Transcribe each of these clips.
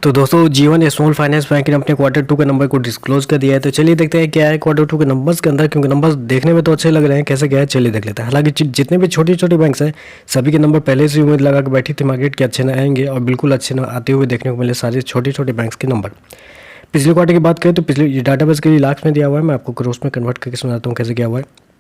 तो दोस्तों जीवन स्मॉल फाइनेंस बैंक ने अपने क्वार्टर टू के नंबर को डिस्क्लोज कर दिया है। तो चलिए देखते हैं क्या है क्वार्टर टू के नंबर्स के अंदर, क्योंकि नंबर्स देखने में तो अच्छे लग रहे हैं। कैसे क्या है चलिए देख लेते हैं। हालांकि जितने भी छोटी छोटी बैंक्स हैं सभी के नंबर पहले से उम्मीद लगा के बैठी थी मार्केट के अच्छे न आएंगे और बिल्कुल अच्छे न आते हुए देखने को मिले सारे छोटे छोटे बैंक्स के नंबर। पिछले क्वार्टर की बात करें तो पिछले डाटाबेस के लिए लाख्स में दिया हुआ है, मैं आपको क्रोस में कन्वर्ट करके सुनाता हूँ कैसे क्या हुआ है।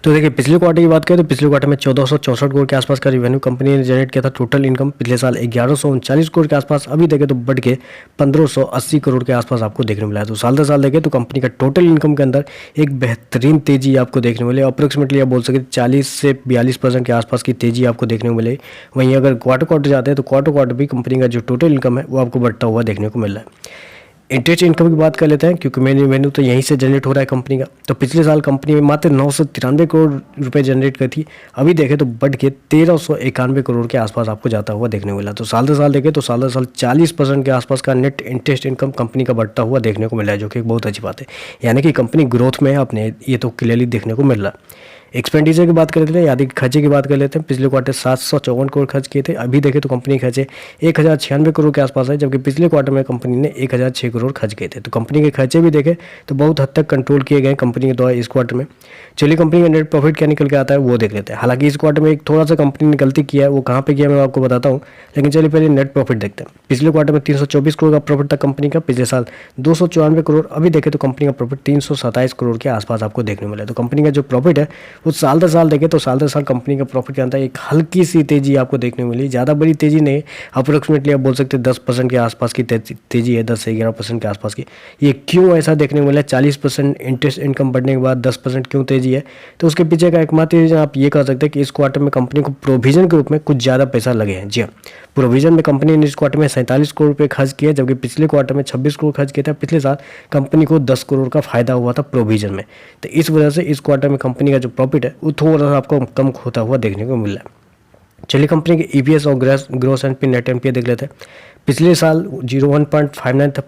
तो देखिए पिछले क्वार्टर की बात करें तो पिछले क्वार्टर में 1464 करोड़ के आसपास का रिवेन्यू कंपनी ने जनरेट किया था। टोटल इनकम पिछले साल 1139 करोड़ के आसपास, अभी देखें तो बढ़ के 1580 करोड़ के आसपास आपको देखने को मिला है। तो साल दर साल देखें तो कंपनी का टोटल इनकम के अंदर एक बेहतरीन तेजी आपको देखने को मिले। अप्रोक्सीमेटली आप बोल सकते 40 से 42% के आसपास की तेजी आपको देखने को मिले। वहीं अगर क्वार्टर जाते हैं तो क्वार्टर भी कंपनी का जो टोटल इनकम है वो आपको बढ़ता हुआ देखने को मिल रहा है। इंटरेस्ट इनकम की बात कर लेते हैं, क्योंकि मेन रेवेन्यू तो यहीं से जनरेट हो रहा है कंपनी का। तो पिछले साल कंपनी में मात्र 993 करोड़ रुपए जनरेट की थी, अभी देखें तो बढ़ के 1391 करोड़ के आसपास आपको जाता हुआ देखने को मिला। तो साल दर साल देखें तो साल दर साल 40% के आसपास का नेट इंटरेस्ट इनकम कंपनी का बढ़ता हुआ देखने को मिला है, जो कि एक बहुत अच्छी बात है। यानी कि कंपनी ग्रोथ में है अपने, ये तो क्लियरली देखने को मिल रहा है। एक्सपेंडिचर की बात कर लेते हैं, यानी खर्चे की बात कर लेते हैं। पिछले क्वार्टर 754 करोड़ खर्च किए थे, अभी देखें तो कंपनी खर्चे 1096 करोड़ के आसपास है, जबकि पिछले क्वार्टर में कंपनी ने 1006 करोड़ खर्च किए थे। तो कंपनी के खर्चे भी देखें तो बहुत हद तक कंट्रोल किए गए कंपनी के द्वारा इस क्वार्टर में। चलिए कंपनी का नेट प्रॉफिट क्या निकल के आता है वो देख लेते हैं। हालांकि इस क्वार्टर में एक थोड़ा सा कंपनी ने गलती किया है, वो कहाँ पे किया मैं आपको बताता हूँ, लेकिन चलिए पहले नेट प्रॉफिट देखते हैं। पिछले क्वार्टर में 324 करोड़ का प्रॉफिट था कंपनी का, पिछले साल 294 करोड़, अभी देखें तो कंपनी का प्रॉफिट 327 करोड़ के आसपास आपको देखने को मिला। तो कंपनी का जो प्रॉफिट है वो साल दर साल देखें तो साल दर साल कंपनी का प्रॉफिट के अंदर एक हल्की सी तेजी आपको देखने को मिली, ज़्यादा बड़ी तेजी नहीं, अप्रोक्सीमेटली आप बोल सकते हैं 10% के आसपास की तेजी है, 10 से 11% के आसपास की। ये क्यों ऐसा देखने को मिला? 40% इंटरेस्ट इनकम बढ़ने के बाद 10% क्यों तेजी है? तो उसके पीछे का एकमात्र रीजन आप ये कह सकते हैं कि इस क्वार्टर में कंपनी को प्रोविजन के रूप में कुछ ज़्यादा पैसा लगे हैं। जी हाँ, प्रोविजन में कंपनी ने इस क्वार्टर में 47 करोड़ रुपये खर्च किए, जबकि पिछले क्वार्टर में 26 करोड़ खर्च किया था। पिछले साल कंपनी को 10 करोड़ का फायदा हुआ था प्रोविजन में। तो इस वजह से इस क्वार्टर में कंपनी का जो प्रॉफिट है वो थोड़ा सा आपको कम होता हुआ देखने को मिल रहा है। चलिए कंपनी के ईपीएस और ग्रोस एनपी नेट एनपीए देख लेते हैं। पिछले साल 1.59 था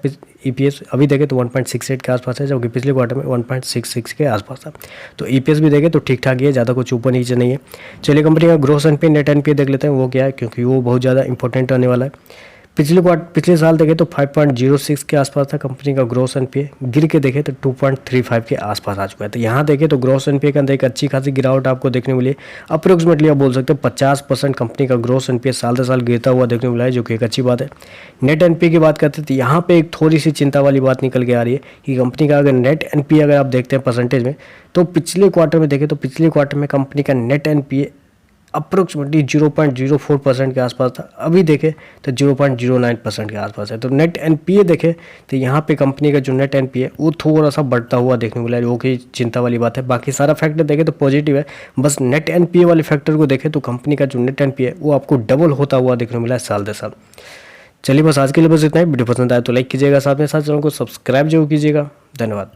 ईपीएस, अभी देखें तो 1.68 के आसपास है, जबकि पिछले क्वार्टर में 1.66 के आसपास था। तो ईपीएस भी देखें तो ठीक ठाक ही है, ज़्यादा कुछ ऊपर नीचे नहीं है। चलिए कंपनी का ग्रोस एनपीए नेट एनपीए देख लेते हैं, वो क्या है, क्योंकि वो बहुत ज़्यादा इंपॉर्टेंट रहने वाला है। पिछले साल देखें तो 5.06 के आसपास था कंपनी का ग्रोस एनपीए, गिर के देखें तो 2.35 के आसपास आ चुका है। तो यहाँ देखें तो ग्रोस एनपीए के अंदर एक अच्छी खासी गिरावट आपको देखने मिली। अप्रोक्सीमेटली आप बोल सकते हैं 50% कंपनी का ग्रोस एनपीए साल दर साल गिरता हुआ देखने को मिला है, जो कि एक अच्छी बात है। नेट एनपीए की बात करते हैं तो यहाँ पे एक थोड़ी सी चिंता वाली बात निकल के आ रही है कि कंपनी का अगर नेट एनपीए अगर आप देखते हैं परसेंटेज में, तो पिछले क्वार्टर में देखें तो पिछले क्वार्टर में कंपनी का नेट एनपीए अप्रोक्सीमेटली 0.04% के आसपास था, अभी देखें तो 0.09% के आसपास है। तो नेट एनपीए देखें तो यहाँ पे कंपनी का जो नेट एनपीए वो थोड़ा सा बढ़ता हुआ देखने को मिला है, जो कि चिंता वाली बात है। बाकी सारा फैक्टर देखें तो पॉजिटिव है, बस नेट एनपीए वाले फैक्टर को देखें तो कंपनी का जो नेट एनपीए वो आपको डबल होता हुआ देखने को मिला है साल दर साल। चलिए बस आज के लिए बस इतना ही। वीडियो पसंद आया तो लाइक कीजिएगा, साथ में साथ चैनल को सब्सक्राइब जरूर कीजिएगा। धन्यवाद।